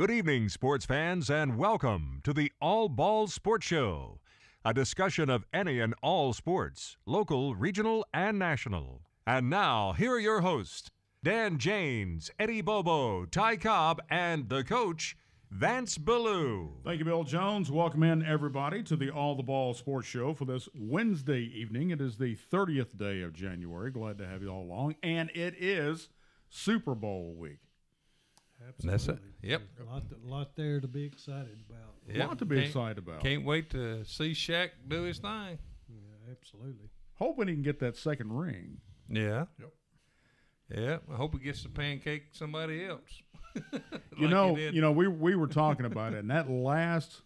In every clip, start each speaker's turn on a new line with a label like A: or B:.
A: Good evening, sports fans, and welcome to the All Balls Sports Show, a discussion of any and all sports, local, regional, and national. And now, here are your hosts, Dan Janes, Eddie Bobo, Ty Cobb, and the coach, Vance Ballou.
B: Thank you, Bill Jones. Welcome in, everybody, to the All the Ball Sports Show for this Wednesday evening. It is the 30th day of January. Glad to have you all along. And it is Super Bowl week.
C: Absolutely. That's it. Yep.
D: A lot there to be excited about.
B: A lot to be excited about.
C: Can't wait to see Shaq do his thing.
D: Yeah, absolutely.
B: Hoping he can get that second ring.
C: Yeah.
B: Yep.
C: Yeah. I hope he gets the pancake somebody else.
B: We were talking about it, and that last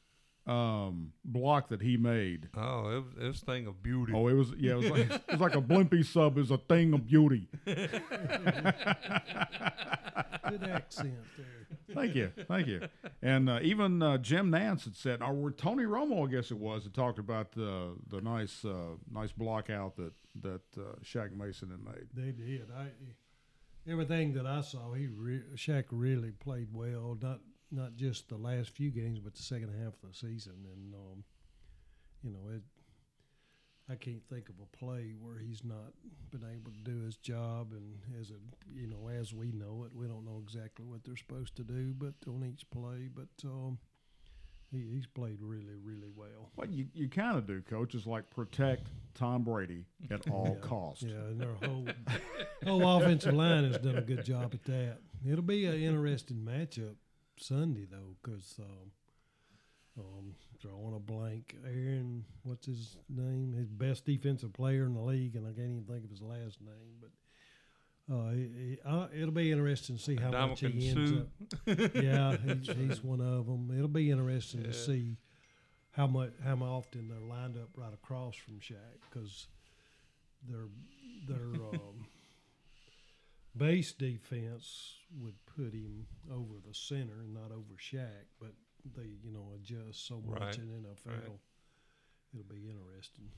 B: block that he made.
C: Oh, it was a thing of beauty.
B: Oh, it was like a Blimpie sub is a thing of beauty.
D: Good accent there.
B: Thank you. And even Jim Nance had said, or Tony Romo, I guess it was, had talked about the nice block out that Shaq Mason had made.
D: They did. Everything that I saw, Shaq really played well. Not just the last few games, but the second half of the season. And I can't think of a play where he's not been able to do his job. And as we know it, we don't know exactly what they're supposed to do, but on each play. But he's played really, really well.
B: What you kind of do, Coach, is like protect Tom Brady at all costs.
D: Yeah, and their whole offensive line has done a good job at that. It'll be an interesting matchup Sunday, though, because drawing a blank, Aaron, what's his name? His best defensive player in the league, and I can't even think of his last name. But it'll be interesting to see how much he ends up. Yeah, he's one of them. It'll be interesting to see how often they're lined up right across from Shaq, because their base defense would put him over the center and not over Shaq, but they adjust so much in NFL. Right. It'll be interesting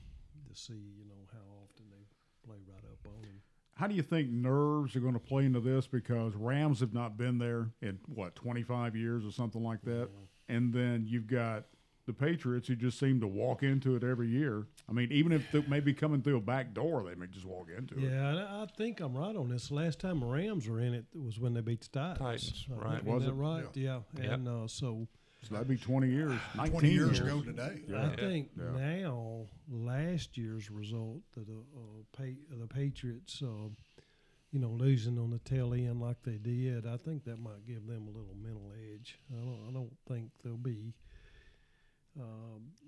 D: to see how often they play right up on him.
B: How do you think nerves are going to play into this? Because Rams have not been there in, 25 years or something like that? Yeah. And then you've got the Patriots who just seem to walk into it every year. I mean, even if they may be coming through a back door, they may just walk into it.
D: Yeah, I think I'm right on this. Last time the Rams were in it was when they beat the Titans.
C: Right.
D: Was it right? Yeah. And so
B: that'd be 20 years.
E: 20 years ago today.
D: Yeah. I think now last year's result, the Patriots, losing on the tail end like they did, I think that might give them a little mental edge. I don't think there'll be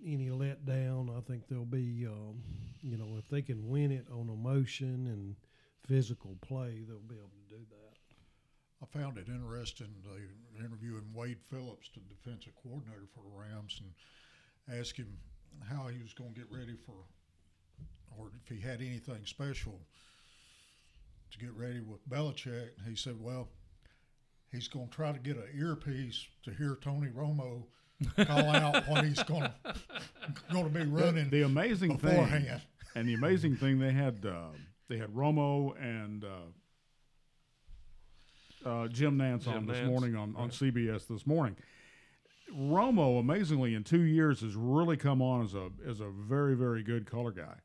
D: any letdown. I think there'll be, if they can win it on emotion and physical play, they'll be able to do that.
E: I found it interesting, interviewing Wade Phillips, the defensive coordinator for the Rams, and asked him how he was going to get ready or if he had anything special to get ready with Belichick. He said, well, he's going to try to get an earpiece to hear Tony Romo call out what he's going to be running.
B: The amazing
E: beforehand.
B: Thing, and the amazing thing, they had Romo and Jim Nance this morning on CBS this morning. Romo, amazingly, in 2 years has really come on as a very, very good color guy,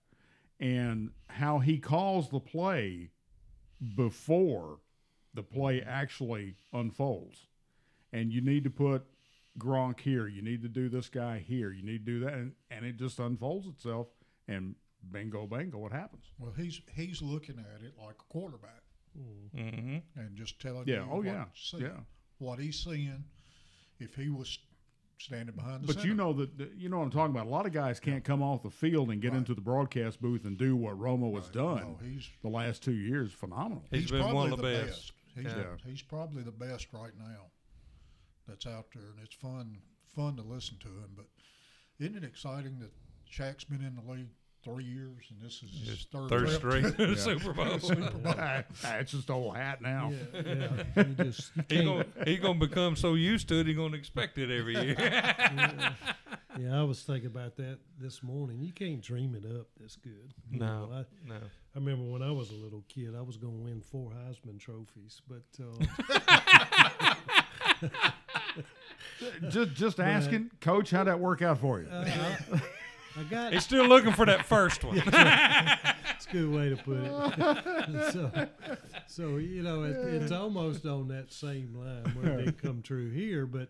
B: and how he calls the play before the play actually unfolds. And you need to put Gronk here. You need to do this guy here. You need to do that, and it just unfolds itself. And bingo, bango, it happens.
E: Well, he's looking at it like a quarterback,
C: mm-hmm.
E: and just telling you what he's seeing. If he was standing behind the center.
B: You know what I'm talking about. A lot of guys can't come off the field and get into the broadcast booth and do what Romo has done.
E: No,
B: the last 2 years. Phenomenal.
C: He's been one of the best.
E: He's probably the best right now that's out there, and it's fun to listen to him. But isn't it exciting that Shaq's been in the league 3 years, and this is his third
C: straight Super Bowl.
B: It's just old hat now.
D: Yeah.
C: He's gonna become so used to it, he's gonna expect it every year.
D: Yeah, I was thinking about that this morning. You can't dream it up this good.
C: No.
D: I remember when I was a little kid, I was going to win 4 Heisman trophies, but
B: Just asking, Coach, how'd that work out for you?
C: He's still looking for that first one.
D: That's a good way to put it. so it's almost on that same line where it didn't come true here. But,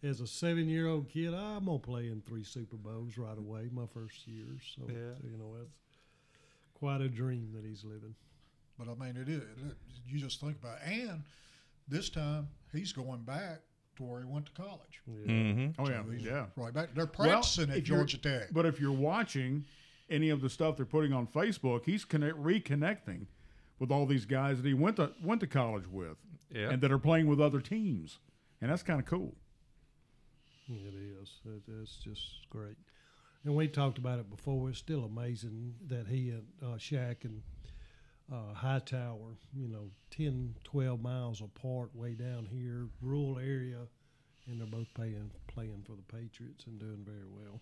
D: as a 7-year-old kid, I'm going to play in 3 Super Bowls right away my first year. So, that's quite a dream that he's living.
E: But, I mean, it is. You just think about it. And this time he's going back to where he went to college.
B: Yeah. Mm-hmm. Oh, yeah.
E: Right back. They're practicing at Georgia Tech.
B: But if you're watching any of the stuff they're putting on Facebook, he's reconnecting with all these guys that he went to college with and that are playing with other teams. And that's kind of cool.
D: It is. It's just great. And we talked about it before. It's still amazing that he and Shaq and Hightower, 10, 12 miles apart way down here, rural area, and they're both playing for the Patriots and doing very well.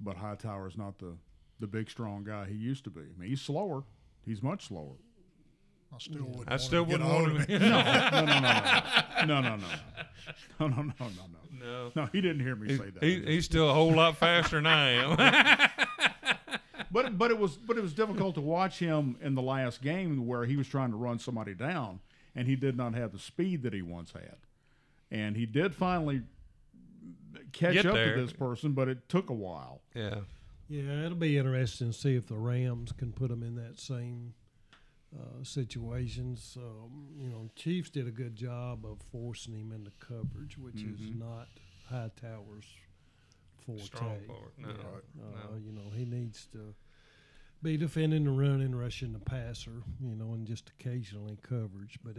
B: But Hightower's not the big, strong guy he used to be. I mean, he's slower. He's much slower.
E: I still wouldn't want him.
B: No, he didn't hear me say that.
C: He's still a whole lot faster than I am.
B: But it was difficult to watch him in the last game where he was trying to run somebody down, and he did not have the speed that he once had. And he did finally catch up to this person, but it took a while.
C: Yeah.
D: Yeah, it'll be interesting to see if the Rams can put him in that same situations. Chiefs did a good job of forcing him into coverage, which is not Hightower's forte.
C: Strong forward. No.
D: He needs to be defending the run and rushing the passer, and just occasionally coverage. But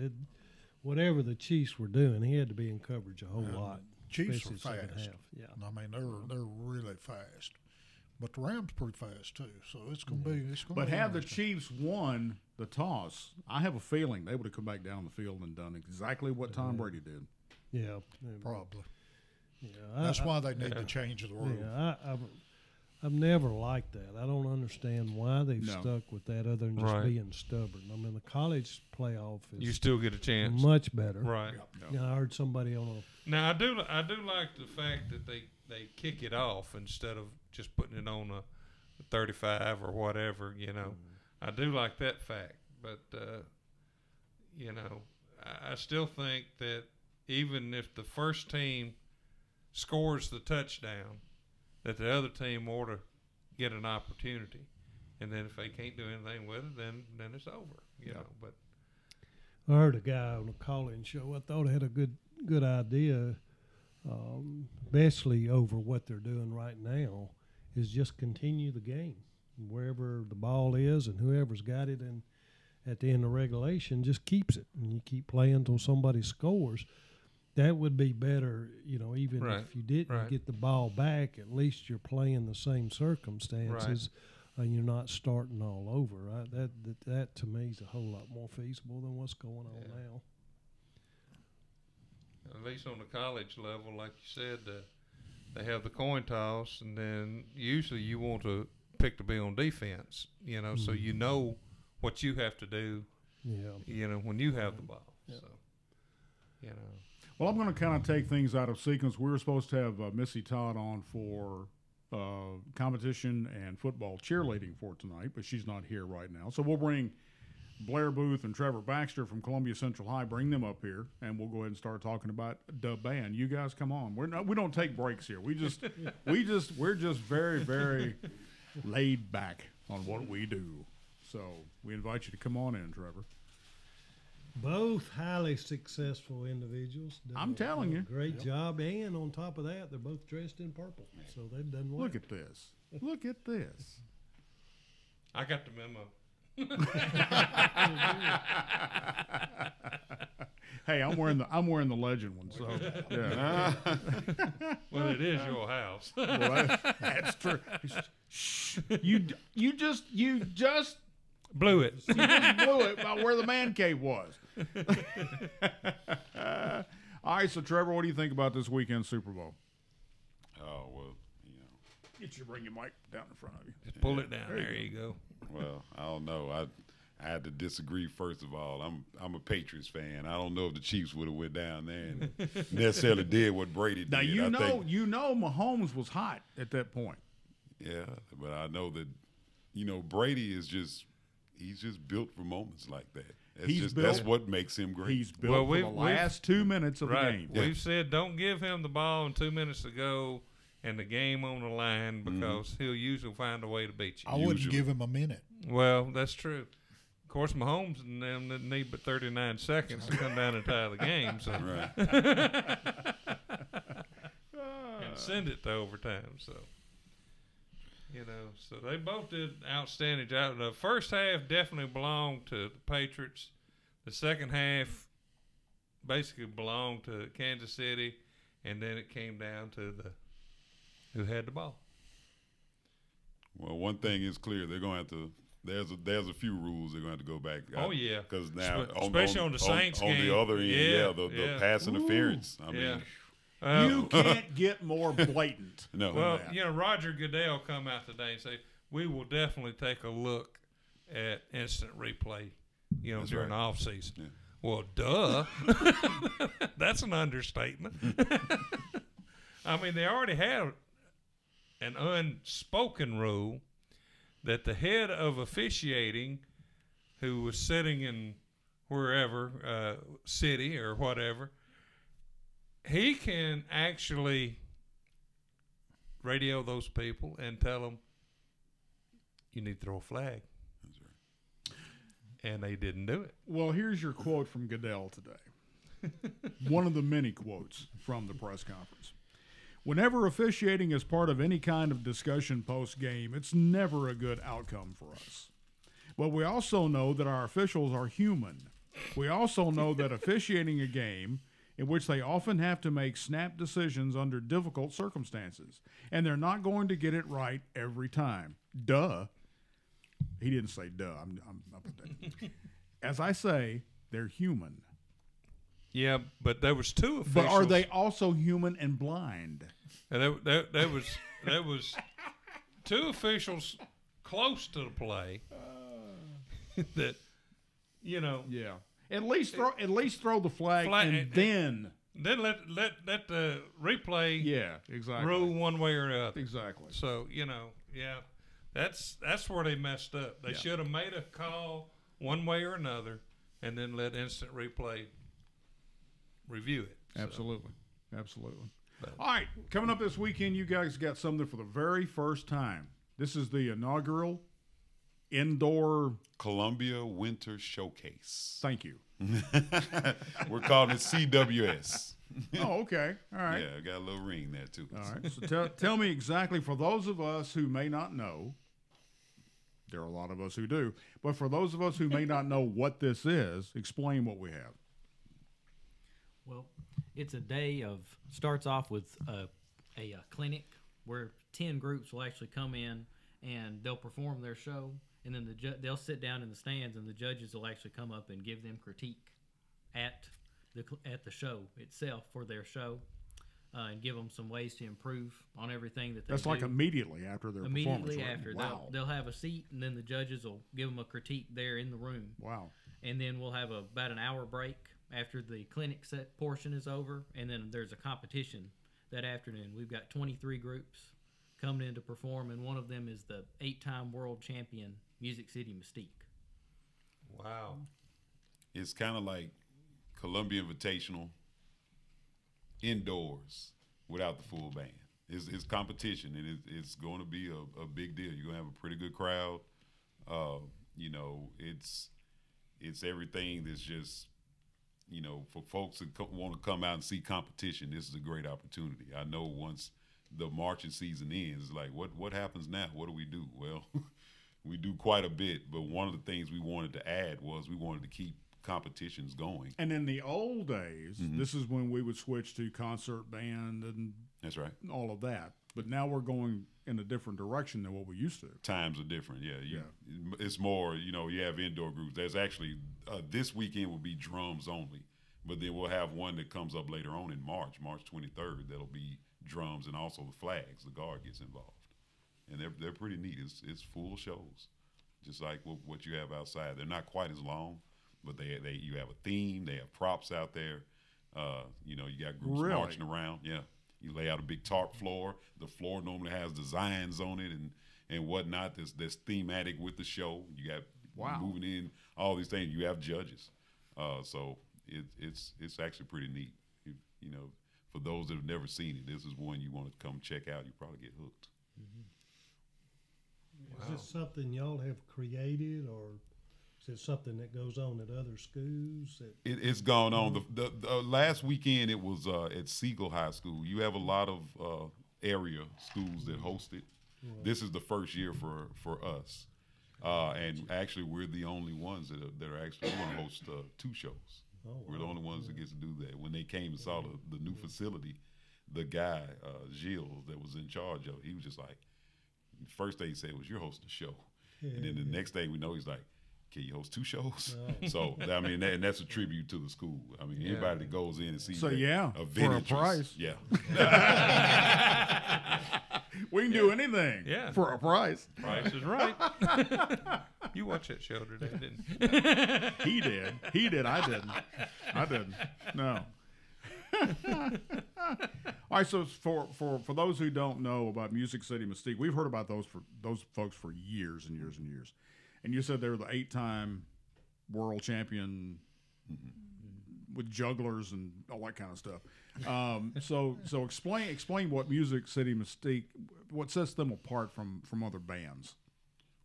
D: whatever the Chiefs were doing, he had to be in coverage a whole lot.
E: Chiefs were fast.
D: Yeah.
E: I mean, they're really fast. But the Rams pretty fast too, so it's going to be.
B: But had the Chiefs won the toss, I have a feeling they would have come back down the field and done exactly what Tom Brady did.
D: Yeah,
E: probably.
D: Yeah,
E: that's why they need to change the rule.
D: Yeah, I've never liked that. I don't understand why they've stuck with that, other than just being stubborn. I mean, the college playoff is
C: you still get a chance,
D: much better,
C: right?
D: Yeah, I heard somebody on a.
C: Now I do like the fact that they kick it off instead of just putting it on a 35 or whatever. I do like that fact, but I still think that even if the first team scores the touchdown, that the other team ought to get an opportunity, and then if they can't do anything with it, then it's over. But
D: I heard a guy on a call-in show. I thought had a good idea, especially over what they're doing right now, is just continue the game wherever the ball is, and whoever's got it, and at the end of regulation just keeps it, and you keep playing until somebody scores. That would be better, even if you didn't get the ball back, at least you're playing the same circumstances, and you're not starting all over. Right? That to me is a whole lot more feasible than what's going on now.
C: At least on the college level, like you said, they have the coin toss, and then usually you want to pick to be on defense, so you know what you have to do, when you have the ball. Yeah. So,
B: Well, I'm going to kind of take things out of sequence. We were supposed to have Missy Todd on for competition and football cheerleading for tonight, but she's not here right now. So we'll bring Blair Booth and Trevor Baxter from Columbia Central High, bring them up here, and we'll go ahead and start talking about the band. You guys come on. We don't take breaks here. We're just very, very laid back on what we do. So we invite you to come on in, Trevor.
D: Both highly successful individuals.
B: I'm telling you.
D: Great job. And on top of that, they're both dressed in purple. So they've done well.
B: Look at this. Look at this.
C: I got the memo.
B: Hey, I'm wearing the legend one, so yeah.
C: Well, it is your house.
B: Well, that's true. Shh. You just
C: blew it.
B: You just blew it about where the man cave was. All right, so Trevor, what do you think about this weekend Super Bowl?
F: Oh, well,
B: Bring your mic down in front of you.
C: Just pull it down. There you go.
F: Well, I don't know. I had to disagree. First of all, I'm a Patriots fan. I don't know if the Chiefs would have went down there and necessarily did what Brady did.
B: Now you know Mahomes was hot at that point.
F: Yeah, but I know that Brady is he's just built for moments like that. That's what makes him great.
B: He's built for the last 2 minutes of the game.
C: Yeah. We've said don't give him the ball and 2 minutes to go and the game on the line because he'll usually find a way to beat you.
E: I wouldn't give him a minute.
C: Well, that's true. Of course, Mahomes and them didn't need but 39 seconds to come down and tie the game. So.
F: Right.
C: And send it to overtime. So, so they both did outstanding job. The first half definitely belonged to the Patriots. The second half basically belonged to Kansas City, and then it came down to who had the ball.
F: Well, one thing is clear: they're going to have to. There's a few rules they're going to have to go back.
C: Oh yeah,
F: because now
C: especially on the Saints
F: on
C: game.
F: the other end, the pass interference. I mean,
B: you can't get more blatant.
F: No.
C: Well, Roger Goodell come out today and say we will definitely take a look at instant replay.
F: That's
C: during the
F: right.
C: off season.
F: Yeah.
C: Well, duh. That's an understatement. I mean, they already have an unspoken rule that the head of officiating, who was sitting in wherever, city or whatever, he can actually radio those people and tell them, you need to throw a flag.
F: That's right.
C: And they didn't do it.
B: Well, here's your quote from Goodell today. One of the many quotes from the press conference. Whenever officiating is part of any kind of discussion post-game, it's never a good outcome for us. But we also know that our officials are human. We also know that officiating a game in which they often have to make snap decisions under difficult circumstances, and they're not going to get it right every time. Duh. He didn't say duh. I'm as I say, they're human.
C: Yeah, but there was two officials.
B: But are they also human and blind?
C: And there was two officials close to the play that
B: Yeah. At least throw the flag and then
C: let the replay
B: exactly
C: rule one way or the other.
B: Exactly.
C: So that's where they messed up. They should have made a call one way or another, and then let instant replay review it.
B: Absolutely. All right, coming up this weekend, you guys got something for the very first time. This is the inaugural indoor
F: Columbia Winter Showcase.
B: Thank you.
F: We're calling it CWS.
B: Oh, okay. All right.
F: Yeah, I got a little ring there too.
B: All right. So tell me exactly, for those of us who may not know, there are a lot of us who do, but for those of us who may not know what this is, explain what we have.
G: Well, it's a day starts off with a clinic where 10 groups will actually come in and they'll perform their show, and then they'll sit down in the stands, and the judges will actually come up and give them critique at the show itself for their show, and give them some ways to improve on everything that they do.
B: That's like immediately after their performance.
G: Immediately after.
B: Wow.
G: They'll have a seat, and then the judges will give them a critique there in the room.
B: Wow.
G: And then we'll have about an hour break after the clinic set portion is over, and then there's a competition that afternoon. We've got 23 groups coming in to perform, and one of them is the 8-time world champion Music City Mystique.
C: Wow.
F: It's kind of like Columbia Invitational indoors without the full band. It's competition, and it's going to be a big deal. You're going to have a pretty good crowd. It's everything that's just, for folks that want to come out and see competition, this is a great opportunity. I know once the marching season ends, it's like, what happens now? What do we do? Well, we do quite a bit, but one of the things we wanted to add was we wanted to keep competitions going.
B: And in the old days, this is when we would switch to concert band and
F: That's right.
B: all of that. But now we're going in a different direction than what we used to.
F: Times are different, yeah. It's more, you have indoor groups. There's actually, this weekend will be drums only, but then we'll have one that comes up later on in March 23rd, that'll be drums and also the flags. The Guard gets involved. And they're pretty neat. It's full shows. just like what you have outside. They're not quite as long, but you have a theme. They have props out there. You got groups marching around. Yeah, you lay out a big tarp floor. The floor normally has designs on it and whatnot. That's thematic with the show. You got moving in all these things. You have judges, so it's actually pretty neat. For those that have never seen it, this is one you want to come check out. You probably get hooked.
D: Is this something y'all have created, or is it something that goes on at other schools?
F: It's gone on. The last weekend it was at Siegel High School. You have a lot of area schools that host it. Right. This is the first year for us, and actually we're the only ones that are actually going to host 2 shows. Oh, wow. We're the only ones that gets to do that. When they came and saw the new facility, the guy Gilles that was in charge of it, he was just like, first thing he said was, "You're hosting a show," and then the next thing we know, he's like, "Can you host 2 shows?" Oh. So I mean, and that's a tribute to the school. I mean, anybody that goes in and sees
B: a
F: vintage,
B: for a price, we can do anything for a price.
C: Price is right. You watched that show today, didn't you?
B: He did. I didn't. No. All right, so for those who don't know about Music City Mystique, we've heard about those folks for years and years and years. And you said they were the 8-time world champion with jugglers and all that kind of stuff. So explain what Music City Mystique, what sets them apart from other bands.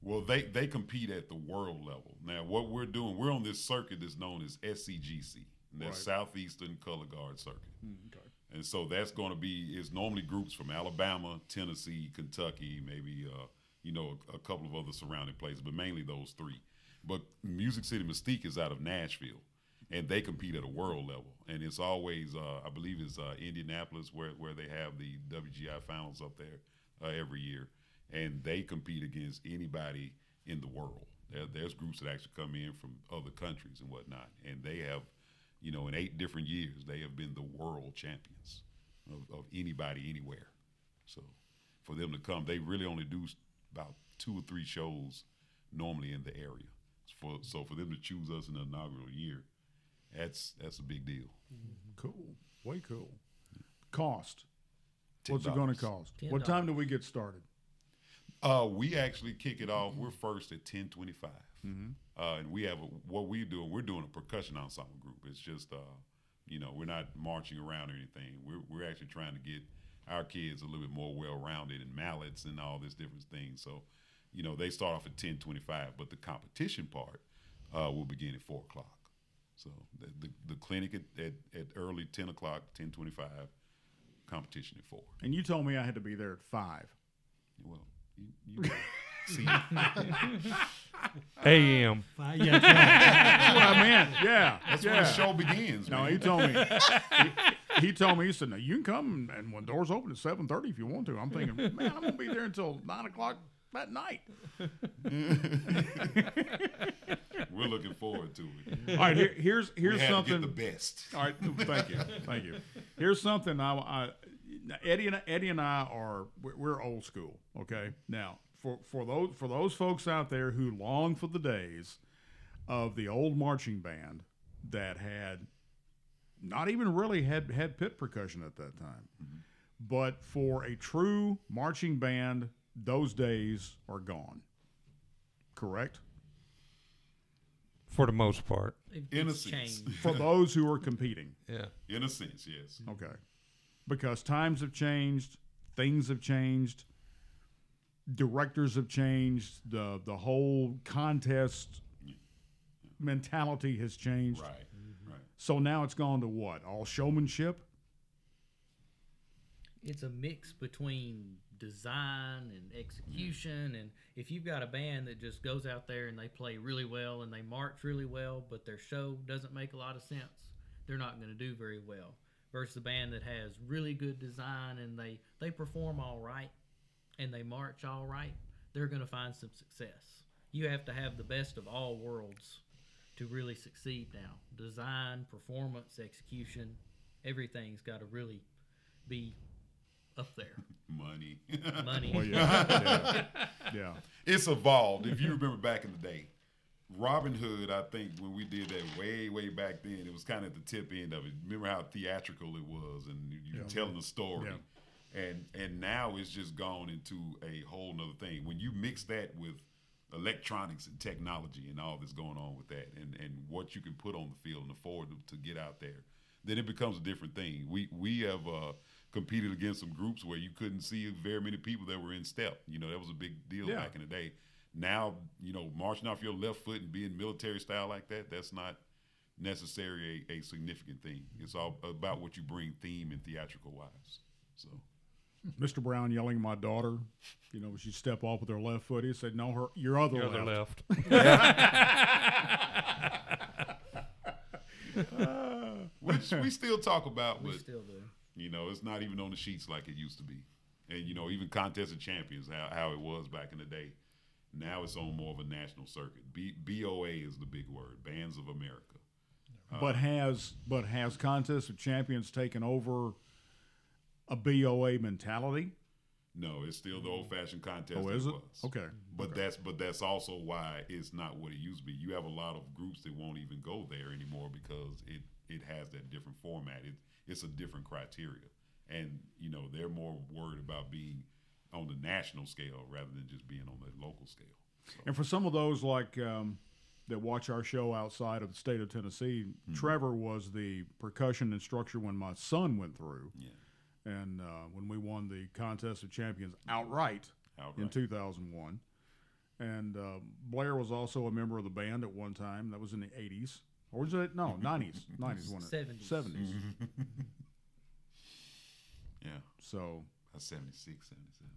F: Well, they compete at the world level. Now, what we're doing, we're on this circuit that's known as SCGC. And that's Southeastern Color Guard Circuit. Okay. And so that's going to be, it's normally groups from Alabama, Tennessee, Kentucky, maybe, a couple of other surrounding places, but mainly those 3. But Music City Mystique is out of Nashville, and they compete at a world level. And it's always, I believe it's Indianapolis where they have the WGI finals up there every year. And they compete against anybody in the world. There's groups that actually come in from other countries and whatnot, and they have, in 8 different years, they have been the world champions of anybody, anywhere. So for them to come, they really only do about 2 or 3 shows normally in the area. So for them to choose us in the inaugural year, that's a big deal.
B: Cool. Way cool. Cost.
F: $10.
B: What's it going to cost? $10. What time do we get started?
F: We actually kick it off. We're first at 10:25. And we have we're doing a percussion ensemble group. It's just, we're not marching around or anything. We're actually trying to get our kids a little bit more well-rounded in mallets and all this different things. So, they start off at 10:25, but the competition part will begin at 4 o'clock. So the clinic at early 10 o'clock, 10:25, competition at 4.
B: And you told me I had to be there at 5.
F: Well, you see.
C: AM.
B: That's what I meant. Yeah.
F: That's when the show begins.
B: No,
F: man.
B: he told me. He told me, he said, "No, you can come, and when doors open at 7:30 if you want to." I'm thinking, man, I'm gonna be there until 9 o'clock that night.
F: We're looking forward to it.
B: All right, here's
F: we had
B: something.
F: to get the best.
B: All right, thank you. Here's something Eddie and I we're old school. Okay, now for those folks out there who long for the days of the old marching band that had not even really had pit percussion at that time, but for a true marching band, those days are gone. Correct?
C: For the most part.
F: In a sense.
B: For those who are competing.
C: Yeah.
F: In a sense, yes.
B: Okay. Because times have changed, things have changed, directors have changed, the whole contest mentality has changed.
F: Right.
B: So now it's gone to what? All showmanship?
G: It's a mix between design and execution, and if you've got a band that just goes out there and they play really well and they march really well, but their show doesn't make a lot of sense, they're not going to do very well. Versus a band that has really good design and they perform all right and they march all right, they're going to find some success. You have to have the best of all worlds to really succeed now. Design, performance, execution, everything's got to really be up there.
F: Money.
B: Well, yeah.
F: It's evolved. If you remember back in the day, Robin Hood, I think when we did that way back then, it was kind of at the tip end of it. Remember how theatrical it was, and you're telling a story. Yeah. And now it's just gone into a whole nother thing. When you mix that with electronics and technology and all that's going on with that, and what you can put on the field and afford to get out there, then it becomes a different thing. We have competed against some groups where you couldn't see very many people that were in step. You know, that was a big deal back in the day. Now, you know, marching off your left foot and being military style like that, that's not necessarily a significant thing. It's all about what you bring theme and theatrical wise. So,
B: Mr. Brown yelling at my daughter, you know, she'd step off with her left foot. He said, no, your other left.
F: Which we still talk about, but
G: we still do.
F: You know, it's not even on the sheets like it used to be. And, you know, even Contest of Champions, how it was back in the day. Now it's on more of a national circuit. BOA is the big word, Bands of America.
B: But has Contest of Champions taken over a BOA mentality?
F: No, it's still the old-fashioned contest.
B: Oh, is it?
F: Was.
B: Okay.
F: But that's also why it's not what it used to be. You have a lot of groups that won't even go there anymore because it has that different format. It's a different criteria. And, you know, they're more worried about being on the national scale rather than just being on the local scale. So.
B: And for some of those like that watch our show outside of the state of Tennessee, Trevor was the percussion instructor when my son went through. Yeah. And when we won the Contest of Champions outright. In 2001. And Blair was also a member of the band at one time. That was in the 80s. Or was it? No, 90s. 90s, wasn't it? 70s.
F: Yeah.
B: So.
F: That's 76, 77.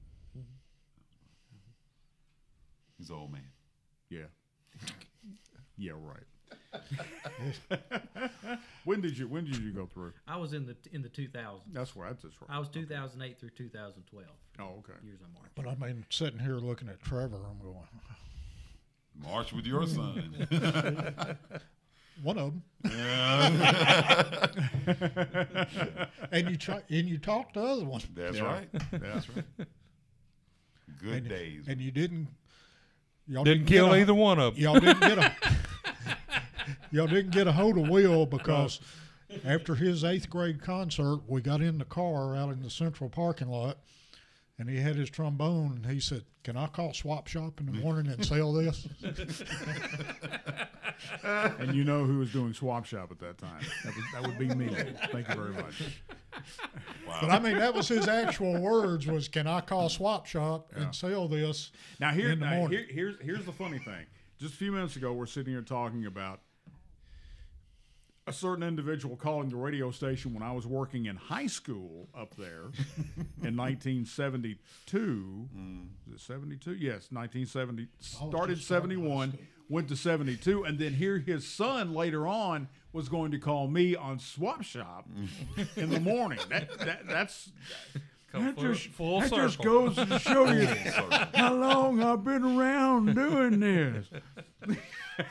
F: He's an old man.
B: Yeah. Yeah, right. When did you go through?
G: I was in the 2000s.
B: That's right.
G: I was 2008 through 2012.
B: Oh, okay.
G: Years I marched.
E: But I mean, sitting here looking at Trevor, I'm going,
F: march with your son.
E: One of them.
F: Yeah.
E: and you talk to other ones.
F: That's right. That's right. Good days.
E: And you didn't
C: kill either one of them.
E: Y'all didn't get a hold of Will because after his 8th grade concert, we got in the car out in the central parking lot, and he had his trombone, and he said, "Can I call Swap Shop in the morning and sell this?"
B: And you know who was doing Swap Shop at that time? That would be me. Thank you very much.
F: Wow.
E: But I mean, that was his actual words: "Was can I call Swap Shop and sell this?"
B: Now here's the funny thing. Just a few minutes ago, we're sitting here talking about a certain individual calling the radio station when I was working in high school up there in 1972. Is it 72? Yes, 1970. Started 71, went to 72, and then here his son later on was going to call me on Swap Shop in the morning. That just goes to show you how long I've been around doing this.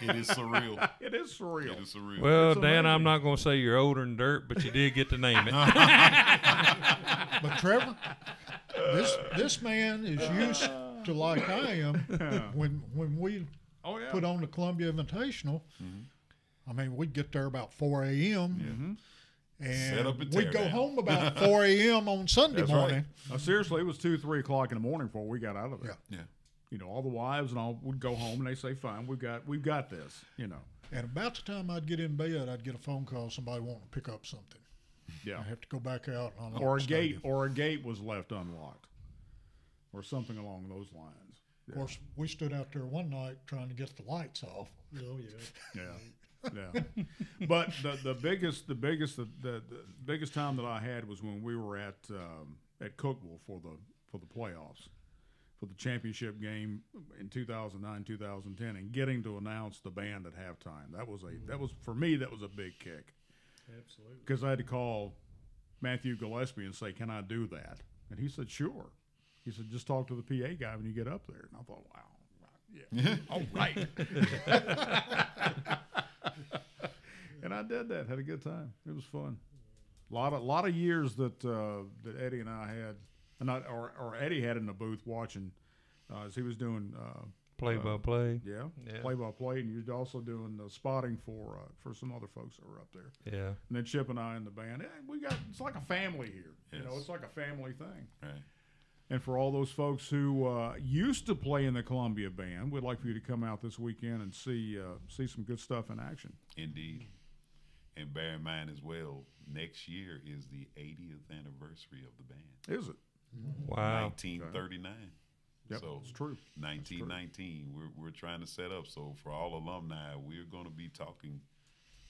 F: It is surreal.
B: It is surreal.
F: It is surreal.
C: Well, Dan, I'm not going to say you're older than dirt, but you did get to name it.
E: But Trevor, this man is used to, like I am, when we put on the Columbia Invitational. I mean, we'd get there about 4 a.m. And we'd go home about 4 a.m. on Sunday morning.
B: Right. Seriously, it was 2, 3 o'clock in the morning before we got out of there.
F: Yeah.
B: You know, all the wives and all would go home and they say, "Fine, we've got this." You know.
E: And about the time I'd get in bed, I'd get a phone call, somebody wanting to pick up something.
B: Yeah.
E: I have to go back out.
B: Or a gate was left unlocked, or something along those lines.
E: Of course, we stood out there one night trying to get the lights off.
D: Oh yeah.
B: Yeah. But the biggest time that I had was when we were at Cookeville for the playoffs, for the championship game in 2009, 2010, and getting to announce the band at halftime. That was for me, that was a big kick.
D: Absolutely.
B: Because I had to call Matthew Gillespie and say, "Can I do that?" And he said, "Sure." He said, "Just talk to the PA guy when you get up there." And I thought, wow, yeah, all right. And I did that. Had a good time. It was fun. A lot of years that Eddie and I had, or Eddie had in the booth watching as he was doing
C: play-by-play.
B: Yeah,
C: Yeah.
B: play-by-play, and you're also doing the spotting for some other folks that were up there.
C: Yeah.
B: And then Chip and I in the band. It's like a family here.
F: Yes.
B: You know, it's like a family thing.
F: Right.
B: And for all those folks who used to play in the Columbia Band, we'd like for you to come out this weekend and see some good stuff in action.
F: Indeed. And bear in mind as well, next year is the 80th anniversary of the band.
B: Is it?
C: Wow.
F: 1939.
B: Yep,
F: So
B: it's true.
F: 1919. We're trying to set up. So for all alumni, we're going to be talking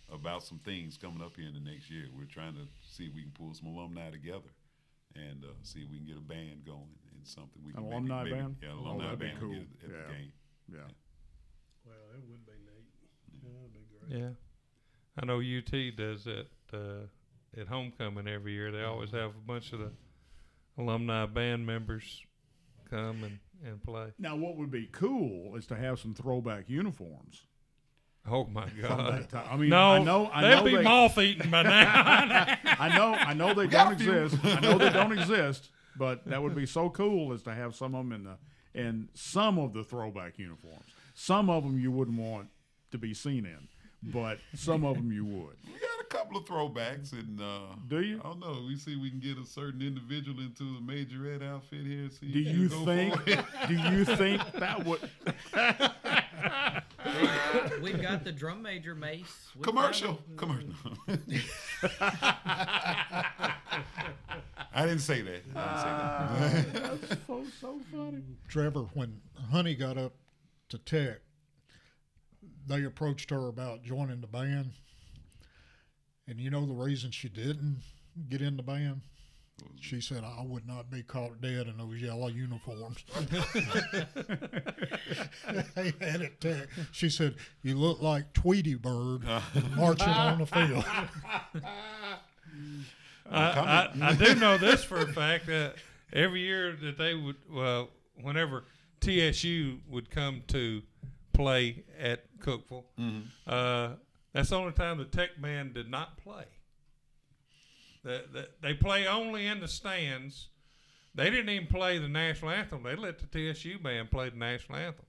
F: about some things coming up here in the next year. We're trying to see if we can pull some alumni together and see if we can get a band going and something we can
B: alumni band?
F: Yeah,
B: Oh,
F: alumni
B: that'd be
F: band
B: cool.
F: at the game.
B: Yeah.
D: Well, it would be neat. That'd be great.
C: Yeah. I know UT does that at homecoming every year. They always have a bunch of the alumni band members come and play.
B: Now, what would be cool is to have some throwback uniforms.
C: Oh my
B: From
C: God!
B: that time. I mean,
C: No,
B: I know
C: they'll be
B: they,
C: moth-eaten by now.
B: I know they don't exist. I know they don't exist, but that would be so cool is to have some of them in some of the throwback uniforms. Some of them you wouldn't want to be seen in, but some of them you would.
F: We got a couple of throwbacks, and
B: Do you?
F: I don't know. We see we can get a certain individual into a majorette outfit here. See
B: Do you think? Do you think that would?
G: We've got the drum major Mace. We've
F: Commercial.
G: got
F: I didn't say that.
B: That's so funny.
E: Trevor, when Honey got up to Tech, they approached her about joining the band. And you know the reason she didn't get in the band? She said, I would not be caught dead in those yellow uniforms. They had it Tech. She said, you look like Tweety Bird marching on the field.
C: I do know this for a fact that every year that they would, whenever TSU would come to play at Cookeville, that's the only time the Tech band did not play. They play only in the stands. They didn't even play the national anthem. They let the TSU band play the national anthem.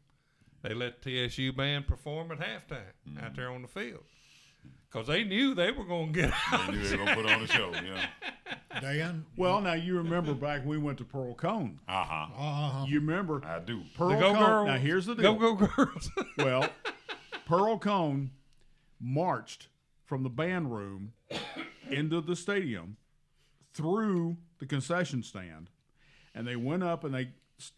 C: They let the TSU band perform at halftime out there on the field. Because they knew they were going to get out.
F: They knew they were going to put on a show, yeah.
E: Dan?
B: Well, now you remember back when we went to Pearl Cone. You remember?
F: I do.
B: Pearl
C: The Go
B: Cone.
C: Girls.
B: Now here's the deal.
C: Go Girls.
B: Well, Pearl Cone marched from the band room into the stadium through the concession stand, and they went up and they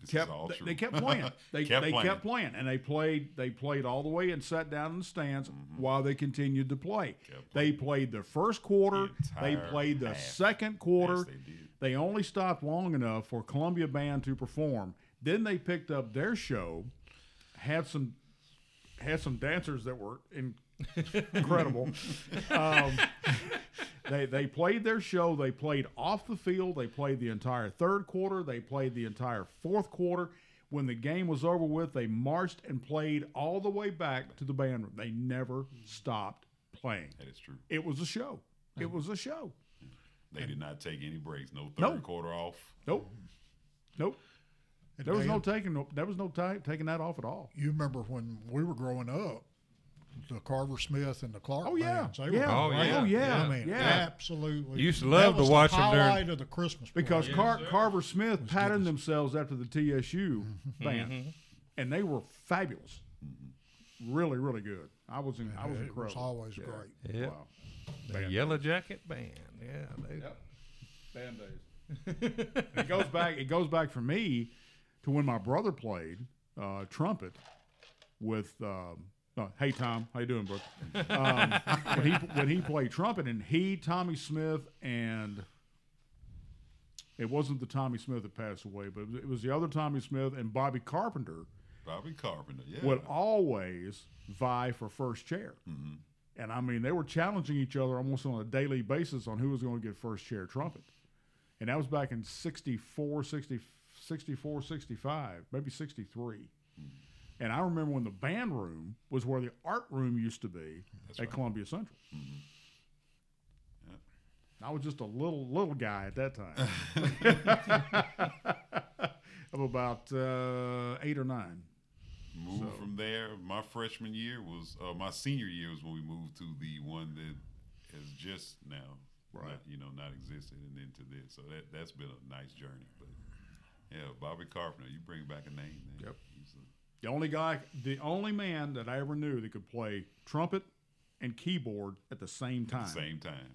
B: kept playing. They kept playing, and they played all the way and sat down in the stands while they continued to play. They played the first quarter. They played the second quarter.
F: Yes, they did.
B: They only stopped long enough for Columbia Band to perform. Then they picked up their show, had some dancers that were incredible. They played their show. They played off the field. They played the entire third quarter. They played the entire fourth quarter. When the game was over with, they marched and played all the way back to the band room. They never stopped playing.
F: That is true.
B: It was a show. It was a show.
F: They did not take any breaks. No third
B: Nope.
F: quarter off.
B: Nope.
E: And
B: There was no
E: Dan,
B: taking that off at all.
E: You remember when we were growing up, the Carver Smith and the Clark
B: Oh, yeah.
E: bands. They
B: Yeah.
E: were
C: Oh,
E: great.
C: yeah.
B: Oh, yeah.
E: I mean,
B: Yeah.
E: absolutely.
C: You used to love
E: That was
C: to watch
E: the
C: them during-
E: highlight of the Christmas
B: Because
E: party.
B: Carver Smith patterned themselves after the TSU band, and they were fabulous. Really, really good. I was incredible.
E: It was always great.
C: Yeah.
B: Wow.
C: The Yellow Jacket Band. Yeah.
B: Band days. It goes back for me to when my brother played trumpet with. Hey Tom, how you doing, bro? When he played trumpet, and Tommy Smith, and it wasn't the Tommy Smith that passed away, but it was the other Tommy Smith and Bobby Carpenter.
F: Bobby Carpenter, yeah.
B: Would always vie for first chair. And I mean, they were challenging each other almost on a daily basis on who was going to get first chair trumpet. And that was back in 64, 65, maybe 63. And I remember when the band room was where the art room used to be at Columbia Central. I was just a little guy at that time. of about 8 or 9.
F: Moved from there. My freshman year was my senior year was when we moved to the one that has just now, not existed, and then to this. So that's been a nice journey. But yeah, Bobby Carpenter, you bring back a name, man.
B: Yep. The only man that I ever knew that could play trumpet and keyboard at the same time.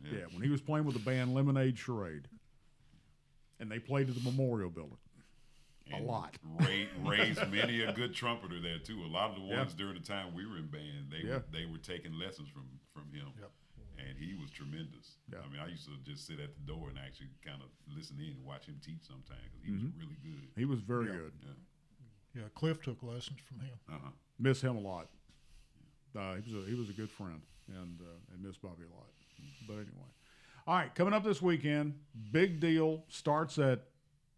F: Yeah,
B: when he was playing with the band Lemonade Charade, and they played at the Memorial Building.
F: And
B: a lot.
F: Raised many a good trumpeter there too. A lot of the ones during the time we were in band, they were taking lessons from him.
B: Yep.
F: And he was tremendous.
B: Yep.
F: I mean, I used to just sit at the door and actually kind of listen in and watch him teach sometimes because he was really good.
B: He was very good.
E: Yeah, Cliff took lessons from him.
B: Miss him a lot. He was a good friend, and miss Bobby a lot. But anyway, all right, coming up this weekend, big deal. Starts at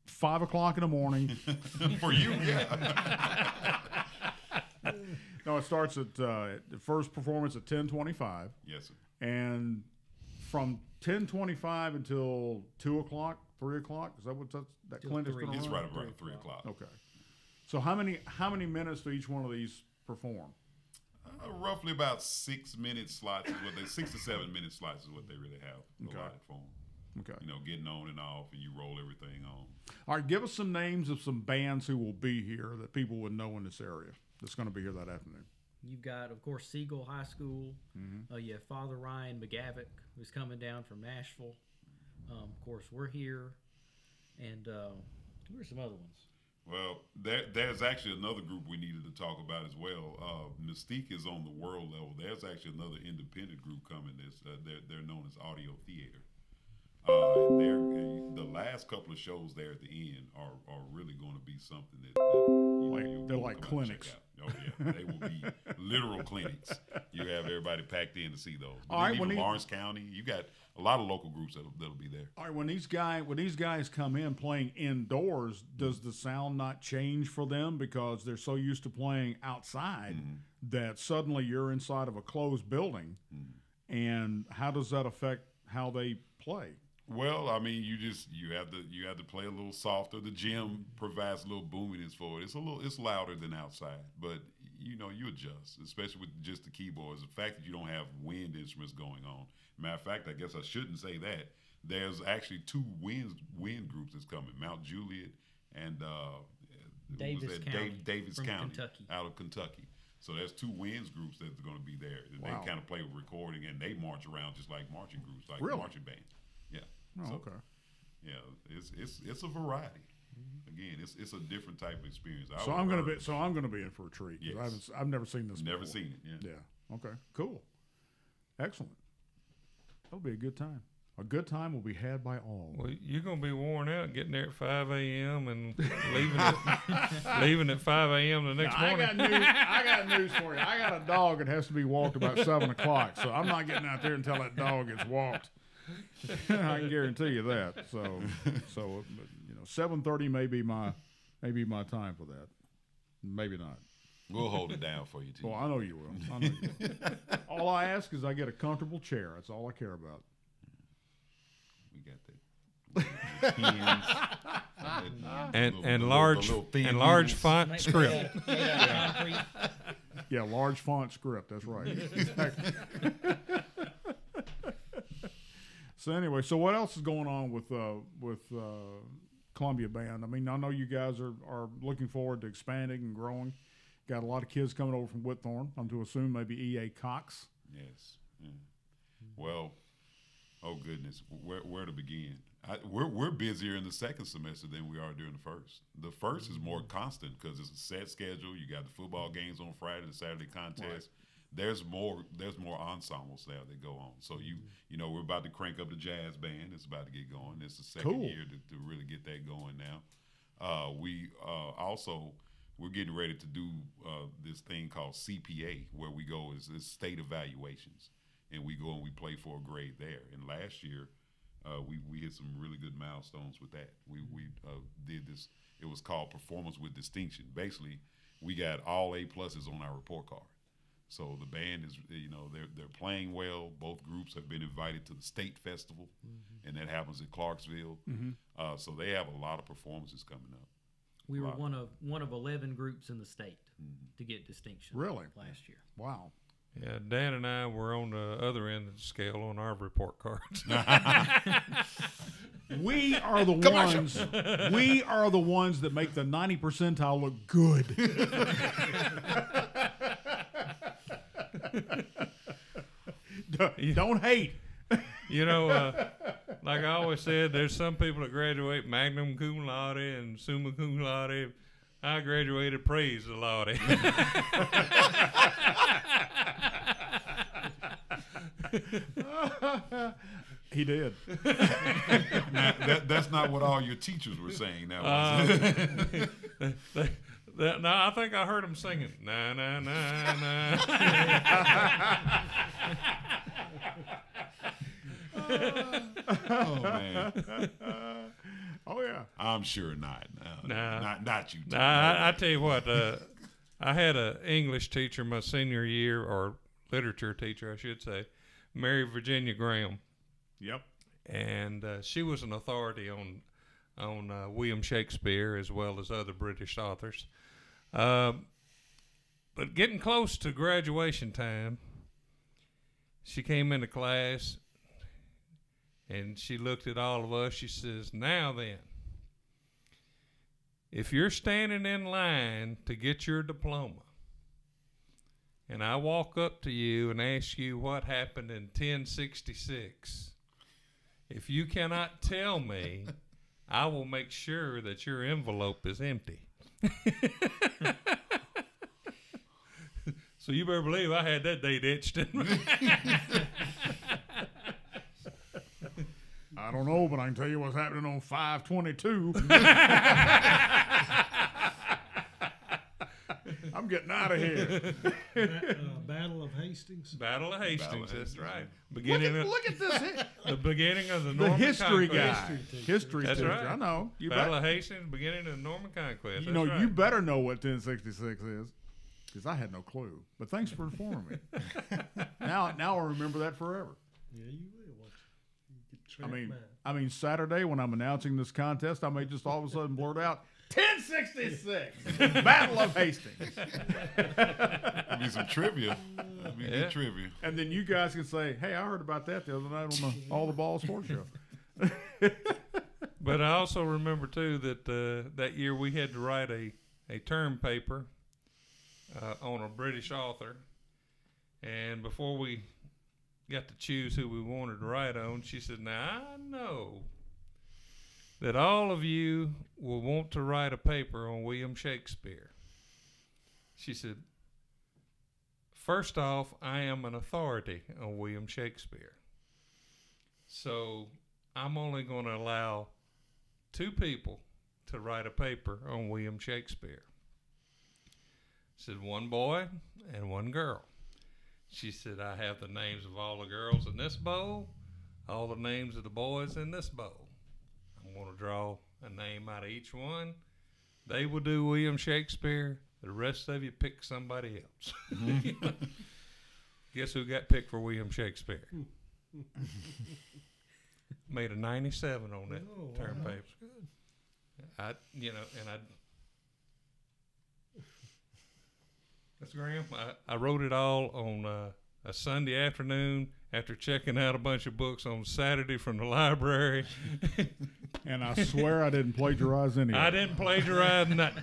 B: 5 o'clock in the morning.
F: For you, yeah.
B: No, it starts at the first performance at 10:25.
F: Yes, sir.
B: And from 10:25 until 2 o'clock, 3 o'clock. Is that what that clinic's going to run?
F: It's right around 3 o'clock.
B: Okay. So how many minutes do each one of these perform?
F: Roughly about 6 minute slots is what 6 to 7 minute slots is what they really have allotted for them.
B: Okay.
F: Getting on and off, and you roll everything on.
B: All right, give us some names of some bands who will be here that people would know in this area that's going to be here that afternoon.
G: You've got, of course, Siegel High School. You have Father Ryan McGavick, who's coming down from Nashville. Of course, we're here. And who are some other ones?
F: Well, there's actually another group we needed to talk about as well. Mystique is on the world level. There's actually another independent group coming. They're known as Audio Theater. The last couple of shows there at the end are really going to be something that
B: they're like clinics.
F: Oh yeah, they will be literal clinics. You have everybody packed in to see those. But
B: all right,
F: even Lawrence County, you got a lot of local groups that'll be there.
B: All right, when these guys come in playing indoors, does the sound not change for them because they're so used to playing outside that suddenly you're inside of a closed building? And how does that affect how they play?
F: Well, I mean, you have to play a little softer. The gym provides a little boominess for it. It's louder than outside, but you adjust, especially with just the keyboards. The fact that you don't have wind instruments going on. Matter of fact, I guess I shouldn't say that. There's actually 2 wind groups that's coming: Mount Juliet and
G: Davis
F: County
G: Kentucky.
F: Out of Kentucky. So there's 2 winds groups that's going to be there.
B: Wow.
F: They kind of play with recording, and they march around just like marching groups, like
B: really?
F: marching bands. Yeah.
B: Oh, okay.
F: Yeah, it's a variety. Again, it's a different type of experience.
B: So I'm gonna be in for a treat.
F: Yes.
B: I've never seen this.
F: Never
B: before.
F: seen it. Yeah.
B: Yeah. Okay. Cool. Excellent. That'll be a good time. A good time will be had by all.
C: Well, you're gonna be worn out getting there at 5 a.m. and leaving at 5 a.m. the next morning.
B: I got news for you. I got a dog that has to be walked about 7 o'clock, so I'm not getting out there until that dog gets walked. I can guarantee you that. So 7:30 may be my time for that. Maybe not.
F: We'll hold it down for you too.
B: Well, I know you will. All I ask is I get a comfortable chair. That's all I care about.
F: We got that.
C: and large font script.
B: Yeah, large font script. That's right. Exactly. So anyway, what else is going on with Columbia Band? I mean, I know you guys are looking forward to expanding and growing. Got a lot of kids coming over from Whitthorne. I'm to assume maybe E.A. Cox.
F: Yes. Yeah. Well, oh goodness, where to begin? We're busier in the second semester than we are during the first. The first is more constant because it's a set schedule. You got the football games on Friday, the Saturday contest. Right. There's more ensembles there that go on. So we're about to crank up the jazz band. It's about to get going. It's the second year to really get that going now. We're getting ready to do this thing called CPA, where we go is state evaluations, and we go and we play for a grade there. And last year, we hit some really good milestones with that. We did this. It was called Performance with Distinction. Basically, we got all A+ on our report card. So the band is, they're playing well. Both groups have been invited to the state festival, and that happens in Clarksville. So they have a lot of performances coming up.
G: We were one of 11 groups in the state to get distinction.
B: Really?
G: Last year.
B: Wow.
C: Yeah, Dan and I were on the other end of the scale on our report cards.
B: We are the ones. We are the ones that make the 90 percentile look good. Don't hate.
C: You know, like I always said, there's some people that graduate magna cum laude and summa cum laude. I graduated praise laude.
B: He did.
F: Now, that's not what all your teachers were saying. That was
C: No, I think I heard them singing. Na na na na.
F: oh man.
B: Oh yeah.
F: I'm sure not.
C: Nah.
F: Not you.
C: Nah, I tell you what. I had an English teacher my senior year, or literature teacher, I should say, Mary Virginia Graham.
B: Yep.
C: And she was an authority on William Shakespeare as well as other British authors. But getting close to graduation time, she came into class and she looked at all of us. She says, "Now then, if you're standing in line to get your diploma, and I walk up to you and ask you what happened in 1066, if you cannot tell me, I will make sure that your envelope is empty." So you better believe I had that date etched in me.
B: I don't know, but I can tell you what's happening on 5/22. I'm getting out of here.
D: Battle of Hastings.
C: Battle of Hastings, that's right.
B: Look at this.
C: The beginning of the
B: The
C: Norman
B: history
C: Conquest.
B: guy. History
C: That's
B: teacher.
C: right.
B: I know. You
C: Battle
B: bet.
C: of Hastings, beginning of the Norman Conquest.
B: You know,
C: That's
B: you
C: right.
B: better know what 1066 is, because I had no clue. But thanks for informing me. Now I'll remember that forever.
D: Yeah, you will. You get trapped
B: I mean, Saturday when I'm announcing this contest, I may just all of a sudden blurt out 1066, Battle of Hastings,
F: That'd be some trivia. That'd be good trivia.
B: and then you guys can say, "Hey, I heard about that the other night on the All the Ball Sports Show."
C: But I also remember, too, that that year we had to write a term paper on a British author. And before we got to choose who we wanted to write on, she said, "Now, I know that all of you will want to write a paper on William Shakespeare." She said, "First off, I am an authority on William Shakespeare. So I'm only going to allow 2 people to write a paper on William Shakespeare." Said, "One boy and one girl." She said, "I have the names of all the girls in this bowl, all the names of the boys in this bowl. I'm going to draw a name out of each one. They will do William Shakespeare. The rest of you pick somebody else." Guess who got picked for William Shakespeare? Made a 97 on that term paper. That's Graham. I wrote it all on a Sunday afternoon after checking out a bunch of books on Saturday from the library.
B: And I swear I didn't plagiarize any.
C: I didn't plagiarize nothing.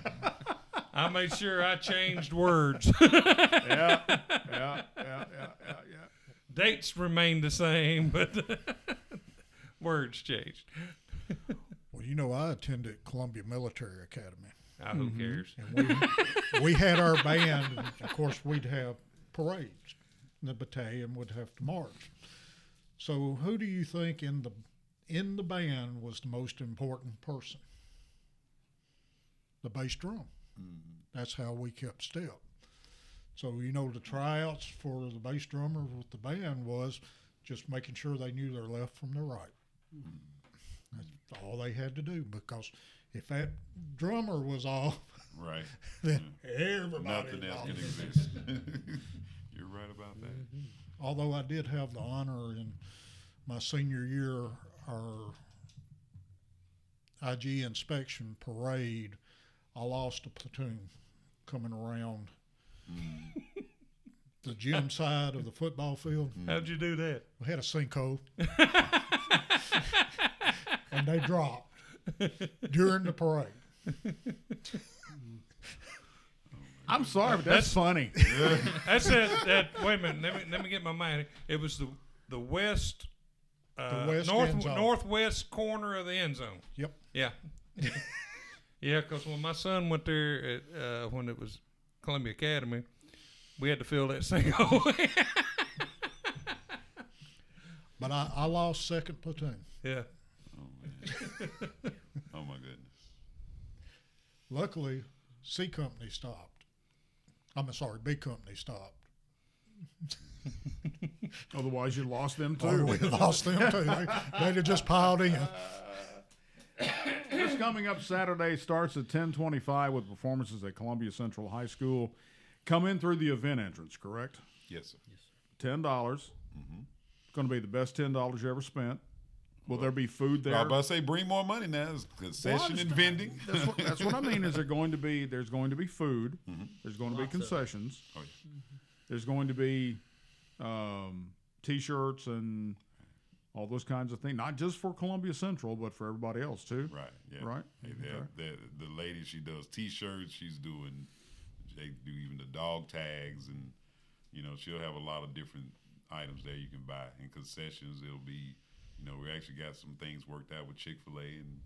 C: I made sure I changed words.
B: Yeah.
C: Dates remained the same, but words changed.
E: Well, you know, I attended Columbia Military Academy.
C: Who cares?
E: And we had our band, and of course, we'd have parades. The battalion would have to march. So, who do you think in the band was the most important person? The bass drum. That's how we kept step. So, you know, the tryouts for the bass drummer with the band was just making sure they knew their left from their right. That's all they had to do, because if that drummer was off,
F: Right.
E: then everybody
F: Nothing
E: was
F: else
E: off.
F: can exist. You're right about that.
E: Although I did have the honor in my senior year, our IG inspection parade, I lost a platoon coming around the gym side of the football field.
C: How'd you do that?
E: We had a sinkhole, and they dropped during the parade.
B: I'm sorry, but that's funny.
C: That's that. Wait a minute. Let me get my mind. It was the west, northwest corner of the end zone.
E: Yep.
C: Yeah. Yeah, because when my son went there when it was Columbia Academy, we had to fill that sinkhole.
E: But I lost second platoon.
C: Yeah.
F: Oh, man. Oh, my goodness.
E: Luckily, C Company stopped. B Company stopped.
B: Otherwise, you lost them too.
E: Oh, we lost them too. They'd have just piled in.
B: This coming up Saturday starts at 10:25 with performances at Columbia Central High School. Come in through the event entrance, correct?
F: Yes, sir.
B: $10.
F: Mm-hmm.
B: It's going to be the best $10 you ever spent. Will there be food there?
F: I was about to say, bring more money now. It's concession and vending.
B: That's what I mean. Is there's going to be food.
F: Mm-hmm.
B: There's going to be concessions.
F: Oh, yeah.
B: There's going to be T-shirts and all those kinds of things. Not just for Columbia Central, but for everybody else too.
F: Right. Yeah.
B: Right.
F: The lady, she does T-shirts. They do even the dog tags, and she'll have a lot of different items there you can buy. In concessions, it'll be. We actually got some things worked out with Chick-fil-A and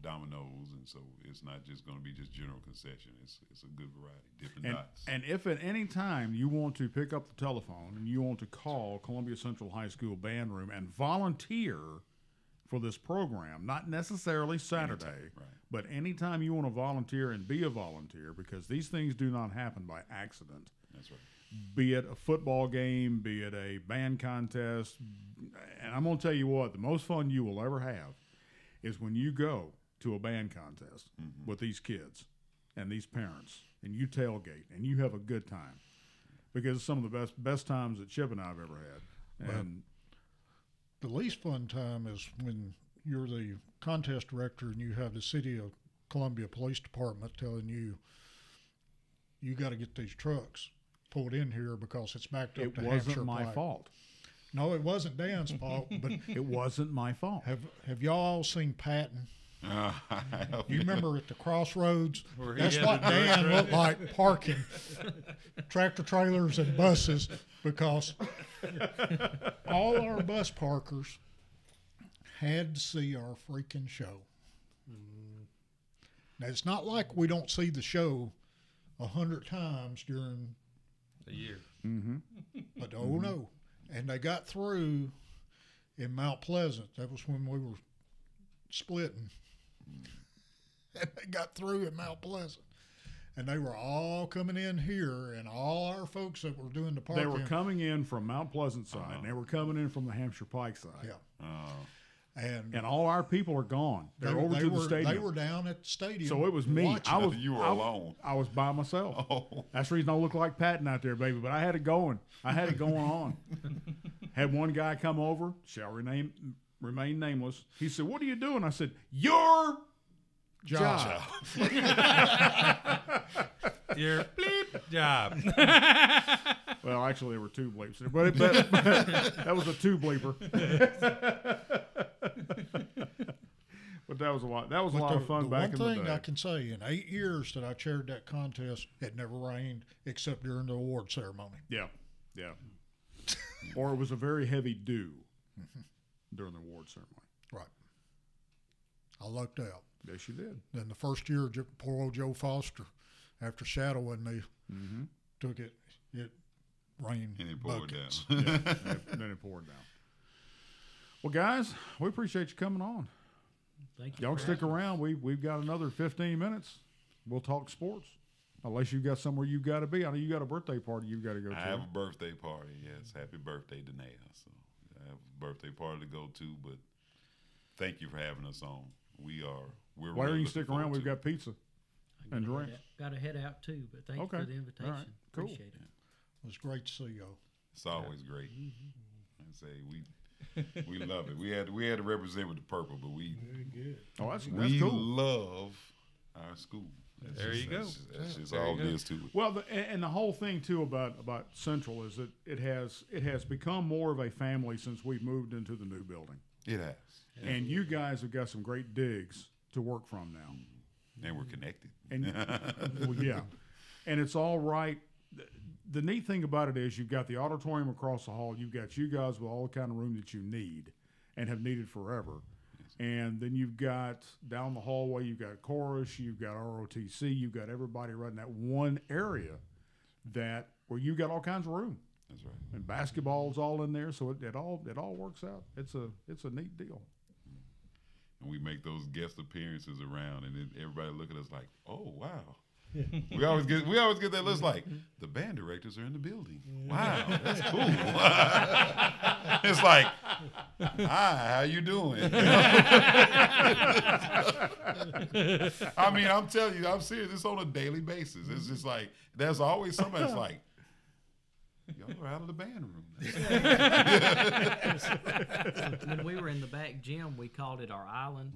F: Domino's, and so it's not just going to be just general concession. It's a good variety, different dots.
B: And if at any time you want to pick up the telephone and you want to call Columbia Central High School Band Room and volunteer for this program, not necessarily Saturday, but anytime you want to volunteer and be a volunteer, because these things do not happen by accident.
F: That's right.
B: Be it a football game, be it a band contest. And I'm going to tell you what, the most fun you will ever have is when you go to a band contest with these kids and these parents, and you tailgate, and you have a good time. Because it's some of the best times that Chip and I have ever had. And
E: the least fun time is when you're the contest director and you have the City of Columbia Police Department telling you got to get these trucks pulled in here because it's backed up to Hampshire
B: It wasn't my
E: Pike.
B: fault.
E: No, it wasn't Dan's fault, but
B: It wasn't my fault.
E: have y'all all seen Patton? You remember at the crossroads?
C: Where he
E: That's
C: had
E: what
C: the dirt
E: Dan
C: truck.
E: looked like parking tractor trailers and buses, because all our bus parkers had to see our freaking show. Now, it's not like we don't see the show 100 times during
C: A year.
E: but oh no. And they got through in Mount Pleasant. That was when we were splitting. And they got through in Mount Pleasant. And they were all coming in here, and all our folks that were doing the parking.
B: They were coming in from Mount Pleasant side, and they were coming in from the Hampshire Pike side.
E: Yeah.
B: And all our people are gone. They're over to the stadium.
E: They were down at the stadium.
B: So it was me.
E: watching.
F: You were alone.
B: I was by myself.
F: Oh.
B: That's the reason I look like Patton out there, baby. But I had it going. I had it going on. Had one guy come over, shall remain nameless. He said, "What are you doing?" I said, "Your job."
C: Your bleep job.
B: Well, actually, there were two bleeps there, but that was a two bleeper. But that was a lot. That was a lot of fun back in the day.
E: One thing I can say, in 8 years that I chaired that contest, it never rained except during the award ceremony.
B: Yeah. Or it was a very heavy dew during the award ceremony.
E: Right. I lucked out.
B: Yes, you did.
E: Then the first year, poor old Joe Foster, after shadowing me, took it. It rained
F: And it poured
E: buckets.
F: down.
B: And then it poured down. Well, guys, we appreciate you coming on.
G: Thank you.
B: Y'all
G: for
B: stick
G: having us.
B: around. We've got another 15 minutes. We'll talk sports. Unless you've got somewhere you've got to be. I know you got a birthday party you've got to go to.
F: I have a birthday party, yes. Happy birthday to Naya. So I have a birthday party to go to, but thank you for having us on. We're
B: Why
F: really
B: don't you
F: looking
B: stick
F: forward
B: around? We've
F: to it.
B: got pizza and drinks.
G: Got to head out too, but thank
B: Okay.
G: you for the invitation.
B: All right. Cool.
G: Appreciate it.
E: It was great to see y'all.
F: It's always great. I say we love it. We had to represent with the purple, but
D: Very good.
B: Oh, that's
F: we
B: cool.
F: love our school.
C: There you go.
F: That's just all it is to it.
B: Well, and the whole thing too about Central is that it has become more of a family since we've moved into the new building.
F: It has.
B: And you guys have got some great digs to work from now.
F: And we're connected.
B: And well, yeah, and it's all right. The neat thing about it is you've got the auditorium across the hall. You've got you guys with all the kind of room that you need and have needed forever. And then you've got down the hallway, you've got chorus, you've got ROTC, you've got everybody right in that one area where you've got all kinds of room.
F: That's right.
B: And basketball's all in there, so it all works out. It's a neat deal.
F: And we make those guest appearances around, and then everybody look at us like, "Oh, wow." we always get that list like, the band directors are in the building. Wow, that's cool. It's like, hi, how you doing? I mean, I'm telling you, I'm serious. It's on a daily basis. It's just like there's always somebody that's like, y'all are out of the band room.
G: When we were in the back gym, we called it our island.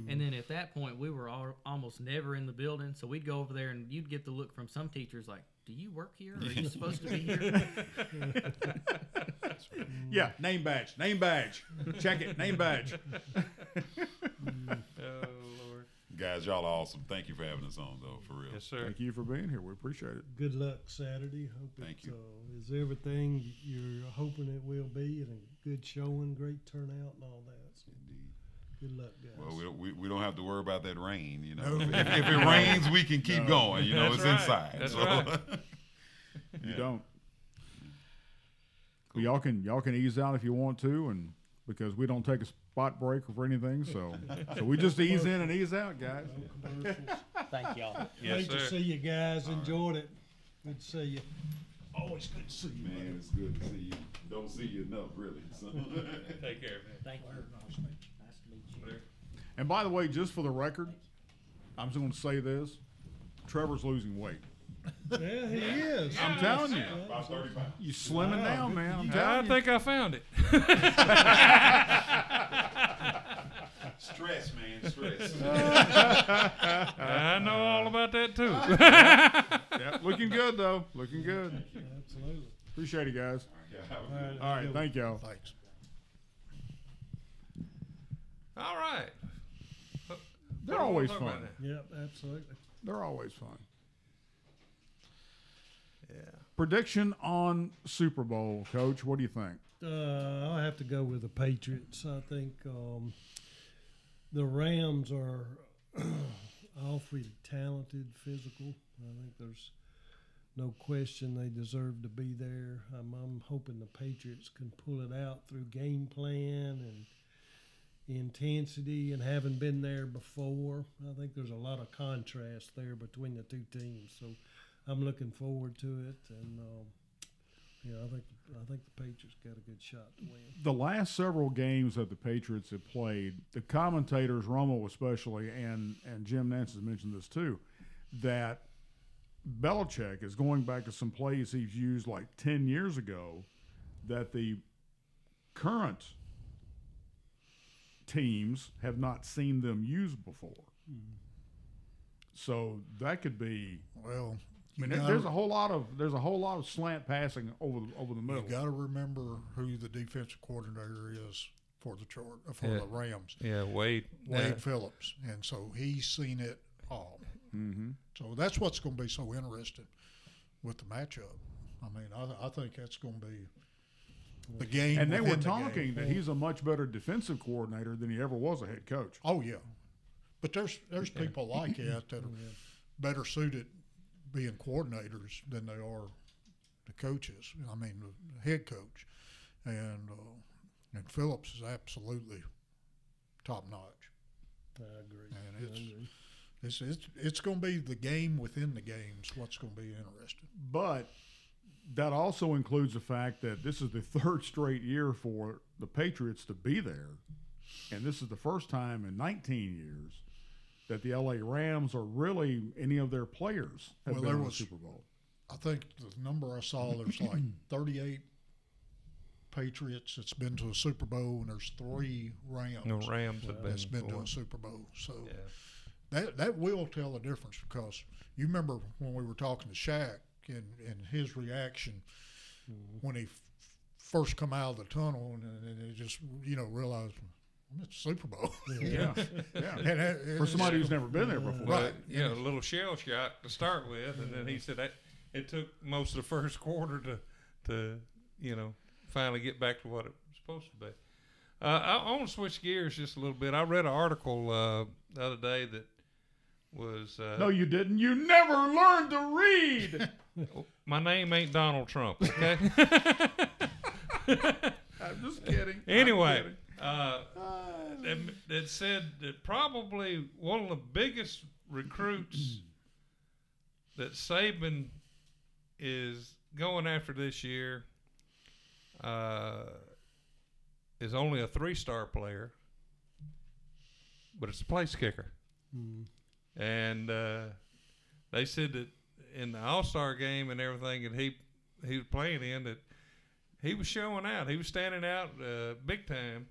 G: And then at that point, we were almost never in the building. So we'd go over there, and you'd get the look from some teachers like, do you work here? Or are you supposed to be here?
B: Yeah, name badge. Check it, name badge.
C: Oh, Lord.
F: Guys, y'all are awesome. Thank you for having us on, though, for real.
C: Yes, sir.
B: Thank you for being here. We appreciate it.
D: Good luck Saturday. Hope
F: Thank you.
D: Is everything you're hoping it will be, and a good showing, great turnout, and all that. So
F: Indeed.
D: good luck, guys.
F: Well, we don't have to worry about that rain, you know. If it rains, we can keep going, you know.
C: That's
F: it's
C: right.
F: inside.
C: That's
F: so.
C: right.
B: You don't. Well, y'all can ease out if you want to, and because we don't take a spot break or anything, so we just ease in and ease out, guys.
D: No commercials.
G: Thank y'all.
C: Yes,
D: Great to
C: sir.
D: see you guys. Enjoyed it. Good to see you. Always good to see you.
F: Man, it's good to see you. Don't see you enough, really. So.
C: Take care, man.
G: Thank you. Nice to meet you.
B: And by the way, just for the record, I'm just going to say this: Trevor's losing weight.
D: Yeah, he is.
B: I'm telling you,
F: About 30 pounds.
B: you slimming down, man. I'm
C: I
B: telling you.
C: think I found it.
F: Stress, man, stress.
C: I know all about that, too.
B: Yeah, looking good though. Looking good.
D: Absolutely.
B: Appreciate it, guys.
D: All
B: All right, thank y'all.
E: Thanks.
C: All right.
B: They're
C: What do we
B: always
C: wanna talk
B: fun.
C: about now?
D: Yep, absolutely.
B: They're always fun.
C: Yeah.
B: Prediction on Super Bowl, Coach. What do you think?
D: I'll have to go with the Patriots. I think the Rams are awfully talented, physical. I think there's no question they deserve to be there. I'm hoping the Patriots can pull it out through game plan and intensity and having been there before. I think there's a lot of contrast there between the two teams. So I'm looking forward to it, and I think the Patriots got a good shot to win.
B: The last several games that the Patriots have played, the commentators, Romo especially, and Jim Nance has mentioned this too, that Belichick is going back to some plays he's used like 10 years ago that the current teams have not seen them use before.
D: Mm-hmm.
B: So that could be.
E: Well,
B: I mean, there's a whole lot of slant passing over the middle.
E: You got to remember who the defensive coordinator is for the Rams.
C: Yeah, Wade.
E: Wade Phillips, and so he's seen it all.
B: Mm-hmm.
E: So that's what's going to be so interesting with the matchup. I mean, I think that's going to be the game.
B: And they were
E: within the
B: talking
E: game.
B: that he's a much better defensive coordinator than he ever was a head coach.
E: Oh yeah, but there's people like that that are better suited being coordinators than they are the coaches. I mean, the head coach, and Phillips is absolutely top notch.
D: I agree.
E: And it's going to be the game within the games. What's going to be interesting.
B: But that also includes the fact that this is the third straight year for the Patriots to be there, and this is the first time in 19 years that the LA Rams or really any of their players have been in the Super Bowl.
E: I think the number I saw, there's like 38 Patriots that's been to a Super Bowl, and there's 3 Rams.
C: No, Rams have been
E: that's been to
C: before.
E: a Super Bowl. So
C: Yeah.
E: that will tell the difference, because you remember when we were talking to Shaq and his reaction when he first come out of the tunnel and he just realized I'm at the Super Bowl.
B: Yeah. And for somebody who's never been there before.
C: Right. A little shell shock to start with, and then he said that it took most of the first quarter to finally get back to what it was supposed to be. I want to switch gears just a little bit. I read an article the other day that was...
B: no, you didn't. You never learned to read.
C: My name ain't Donald Trump, okay?
B: I'm just kidding.
C: Anyway, it said that probably one of the biggest recruits that Saban is going after this year is only a 3-star player, but it's a place kicker. And they said that in the All-Star game and everything that he was playing in, that he was showing out. He was standing out big time.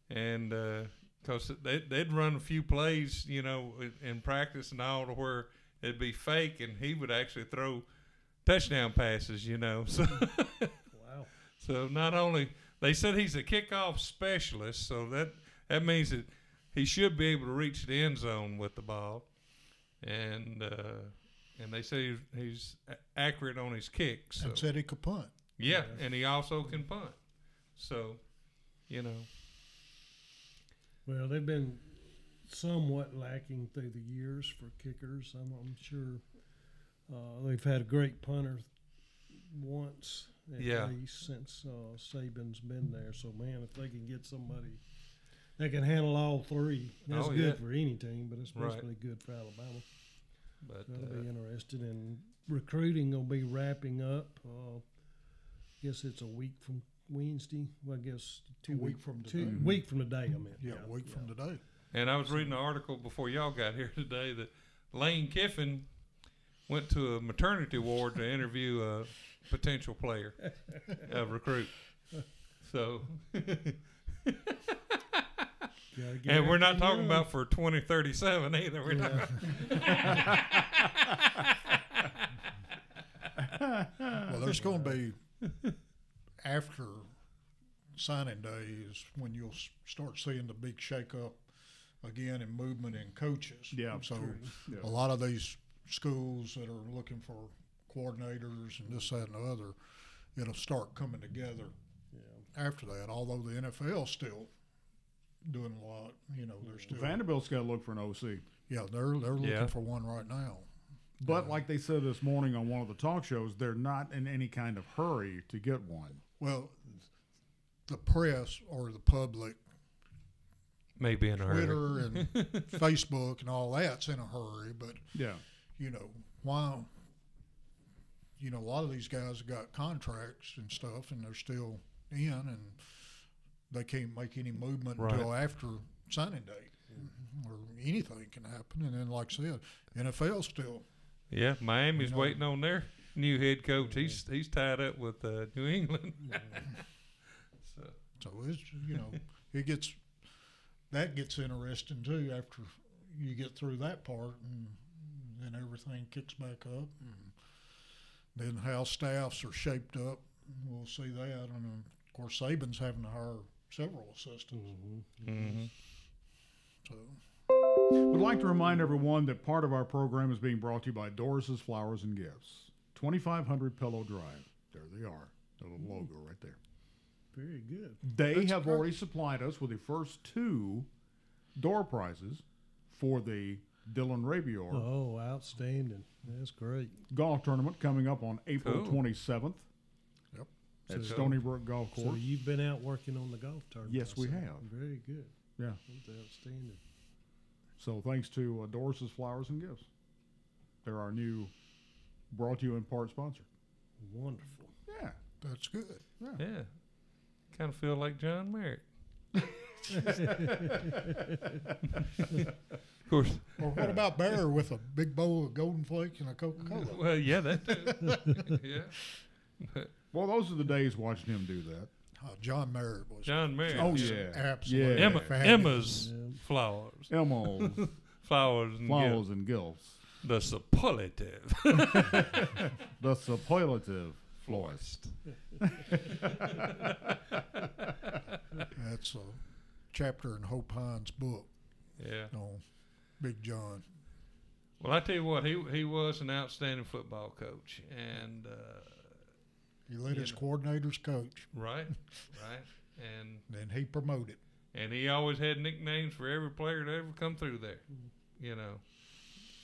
C: And because they'd run a few plays, in practice and all, to where it'd be fake, and he would actually throw touchdown passes, So,
D: Wow.
C: So not only they said he's a kickoff specialist, so that means that he should be able to reach the end zone with the ball, and they say he's accurate on his kicks. So.
E: And said he could punt.
C: Yeah, and he also can punt. So,
D: Well, they've been somewhat lacking through the years for kickers. I'm sure they've had a great punter once at least since Saban's been there. So, man, if they can get somebody that can handle all three, that's good for any team, but especially good for Alabama.
C: But
D: that'll be interesting. And recruiting will be wrapping up. I guess it's a week from Wednesday. Well, I guess 2 weeks
E: from today.
D: Week from today, I meant.
E: Yeah, a week from today.
C: And I was reading an article before y'all got here today that Lane Kiffin went to a maternity ward to interview a potential player, a recruit. So, and we're not talking about for 2037 either. We're not.
E: Well, there's going to be, after signing day is when you'll start seeing the big shakeup again in movement in coaches.
B: Yeah.
E: So a lot of these schools that are looking for coordinators and this, that, and the other, it'll start coming together after that. Although the NFL's still doing a lot, they're still.
B: Vanderbilt's got to look for an OC.
E: Yeah, they're looking for one right now.
B: But like they said this morning on one of the talk shows, they're not in any kind of hurry to get one.
E: Well, the press or the public,
C: maybe in a hurry,
E: Twitter and Facebook and all that's in a hurry, but why? A lot of these guys have got contracts and stuff, and they're still in, and they can't make any movement until after signing date, or anything can happen. And then, like I said, NFL still.
C: Yeah, Miami's waiting on their new head coach. He's tied up with New England.
E: So it's it gets interesting too after you get through that part, and then everything kicks back up, and then how staffs are shaped up. We'll see that, and of course Saban's having to hire several assistants. So.
B: We'd like to remind everyone that part of our program is being brought to you by Doris's Flowers and Gifts, 2500 Pillow Drive. There they are, the little logo right there.
D: Very good.
B: They have already supplied us with the first 2 door prizes for the Dylan Rabior
D: Oh, outstanding. That's great.
B: golf tournament coming up on April 27th.
E: Yep.
B: At Stony Brook Golf Course.
D: So you've been out working on the golf tournament.
B: Yes, we have.
D: Very good.
B: Yeah.
D: That's outstanding.
B: So thanks to Doris's Flowers and Gifts. They're our new brought to you in part sponsor.
D: Wonderful.
B: Yeah.
E: That's good.
C: Yeah. Kind of feel like John Merrick. Of course.
E: Or what about Bear with a big bowl of Golden Flakes and a Coca-Cola?
C: Well, yeah, that too. Yeah.
B: Well, those are the days watching him do that.
E: John Merritt was.
C: John Merrick.
B: Oh,
C: yeah.
B: yeah.
E: Absolutely.
B: Yeah.
E: fabulous.
C: Emma's Flowers.
B: Emma.
C: Flowers
B: and gills.
C: The superlative.
B: The superlative florist.
E: That's a chapter in Hope Hines' book.
C: Yeah.
E: On Big John.
C: Well, I tell you what, he was an outstanding football coach, and
E: he let his coordinators coach.
C: Right, and
E: then he promoted.
C: And he always had nicknames for every player that ever come through there, you know.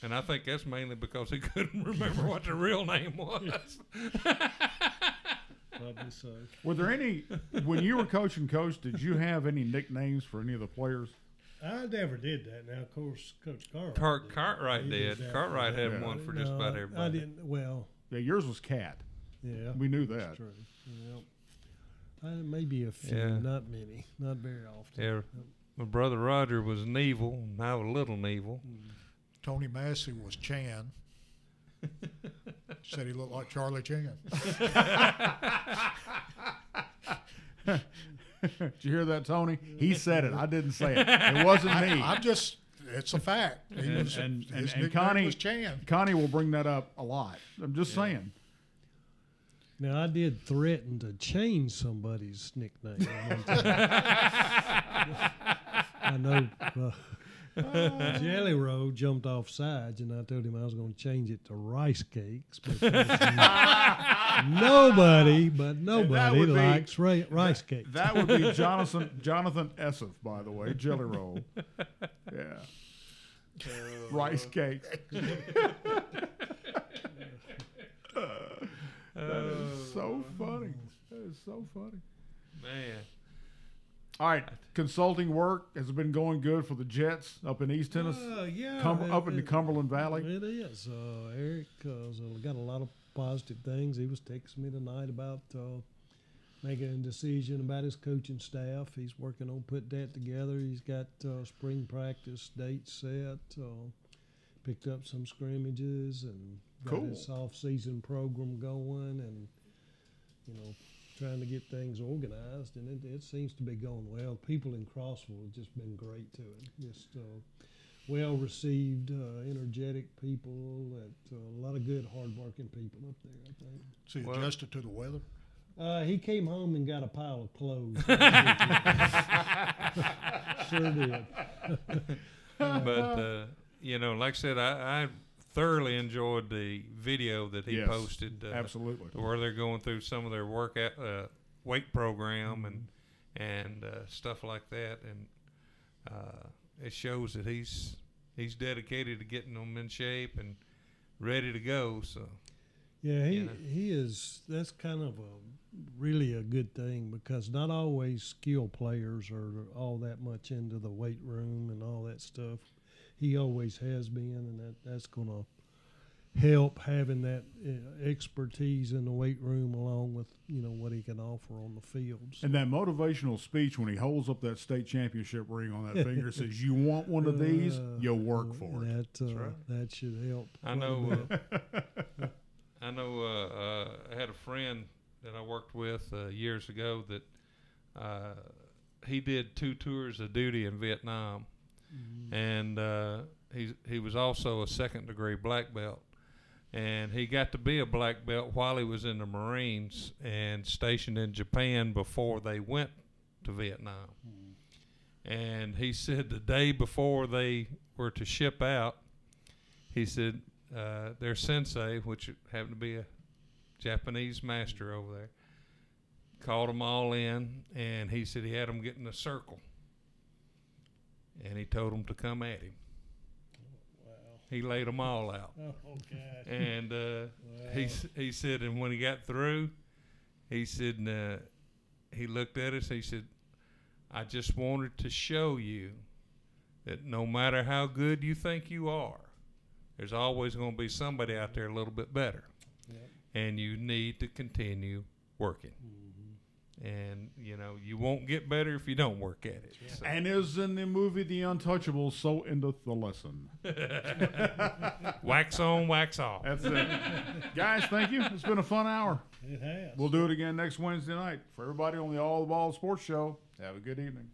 C: And I think that's mainly because he couldn't remember what the real name was.
D: Probably so.
B: Were there any, when you were coaching, Coach, did you have any nicknames for any of the players?
D: I never did that. Now, of course, Coach
C: Cartwright did. Cartwright had one for just about everybody.
D: I didn't. Well,
B: yeah, yours was Cat.
D: Yeah,
B: we knew that.
D: That's true. Yeah, maybe a few, not many, not very often.
C: Yeah, my brother Roger was Neville, and I was Little Neville.
E: Tony Massey was Chan. Said he looked like Charlie Chan.
B: Did you hear that, Tony? He said it. I didn't say it. It wasn't me.
E: I'm just, it's a fact. His nickname was Chan.
B: Connie will bring that up a lot. I'm just saying.
D: Now, I did threaten to change somebody's nickname. I know Jelly Roll jumped off sides, and I told him I was going to change it to Rice Cakes. Nobody likes rice cakes.
B: That would be Jonathan Essef, by the way, Jelly Roll. Yeah. Rice Cakes. That is so funny. That is so funny.
C: Man.
B: All right, consulting work has been going good for the Jets up in East Tennessee.
D: Yeah,
B: up in the Cumberland Valley.
D: It is. Eric got a lot of positive things. He was texting me tonight about making a decision about his coaching staff. He's working on putting that together. He's got spring practice dates set. Picked up some scrimmages and got his off-season program going, and trying to get things organized, and it seems to be going well. People in Crossville have just been great to it. Just well-received, energetic people, a lot of good, hard-working people up there, I think.
E: So he adjusted to the weather?
D: He came home and got a pile of clothes. Sure did.
C: But, like I said, I thoroughly enjoyed the video that he posted.
B: Absolutely.
C: Where they're going through some of their weight program and stuff like that, and it shows that he's dedicated to getting them in shape and ready to go. So
D: yeah, he is. That's kind of really a good thing, because not always skilled players are all that much into the weight room and all that stuff. He always has been, and that's going to help, having that expertise in the weight room along with what he can offer on the fields.
B: And that motivational speech when he holds up that state championship ring on that finger says, "You want one of these, you'll work for it."
D: That's right. That should help.
C: I know. I had a friend that I worked with years ago that he did 2 tours of duty in Vietnam. And he was also a second-degree black belt. And he got to be a black belt while he was in the Marines and stationed in Japan before they went to Vietnam. And he said the day before they were to ship out, he said their sensei, which happened to be a Japanese master over there, called them all in, and he said he had them get in a circle. And he told them to come at him. Wow. He laid them all out.
D: Oh, gosh.
C: And he said, and when he got through, he said, he looked at us, he said, "I just wanted to show you that no matter how good you think you are, there's always going to be somebody out there a little bit better. Yep. And you need to continue working." And, you won't get better if you don't work at it. So.
B: And as in the movie The Untouchables, so endeth the lesson.
C: Wax on, wax off.
B: That's it. Guys, thank you. It's been a fun hour.
D: It has.
B: We'll do it again next Wednesday night. For everybody on the All the Ball Sports Show, have a good evening.